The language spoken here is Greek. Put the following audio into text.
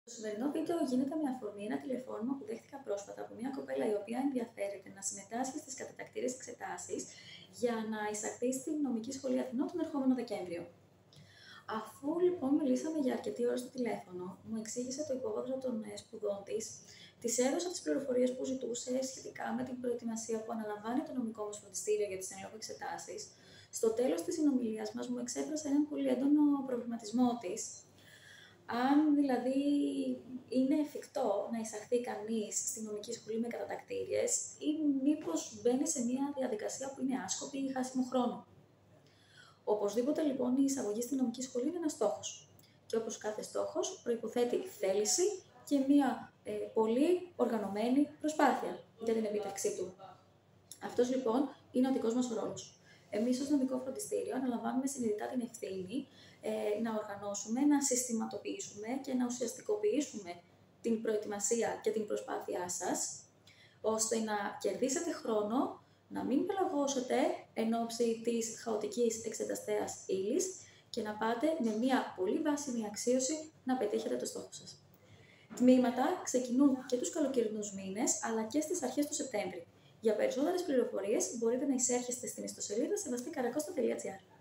Το σημερινό βίντεο γίνεται με αφορμή ένα τηλεφώνημα που δέχτηκα πρόσφατα από μια κοπέλα η οποία ενδιαφέρεται να συμμετάσχει στις κατατακτήριες εξετάσεις για να εισαχθεί στην Νομική Σχολή Αθηνών τον ερχόμενο Δεκέμβριο. Αφού λοιπόν μιλήσαμε για αρκετή ώρα στο τηλέφωνο, μου εξήγησε το υπόβαθρο των σπουδών της έδωσα τις πληροφορίες που ζητούσε σχετικά με την προετοιμασία που αναλαμβάνει το νομικό μας φροντιστήριο για τις εν λόγω εξετάσεις. Στο τέλος της συνομιλίας μας μου εξέφρασε έναν πολύ έντονο προβληματισμό της. Αν δηλαδή είναι εφικτό να εισαχθεί κανείς στη νομική σχολή με κατατακτήριες ή μήπως μπαίνει σε μια διαδικασία που είναι άσκοπη ή χάσιμο χρόνο. Οπωσδήποτε λοιπόν η εισαγωγή στη νομική σχολή είναι ένας στόχος. Και όπως κάθε στόχος προϋποθέτει θέληση και μια πολύ οργανωμένη προσπάθεια για την επίτευξή του. Αυτός λοιπόν είναι ο δικός μας ρόλος. Εμείς ως νομικό φροντιστήριο αναλαμβάνουμε συνειδητά την ευθύνη να οργανώσουμε, να συστηματοποιήσουμε και να ουσιαστικοποιήσουμε την προετοιμασία και την προσπάθειά σας, ώστε να κερδίσετε χρόνο, να μην πελαγώσετε εν ώψη της χαοτικής εξεταστέας ύλης και να πάτε με μια πολύ βάσιμη αξίωση να πετύχετε το στόχο σας. Τμήματα ξεκινούν και τους καλοκαιρινούς μήνες, αλλά και στις αρχές του Σεπτέμβρη. Για περισσότερες πληροφορίες μπορείτε να εισέρχεστε στην ιστοσελίδα sevastikarakosta.gr.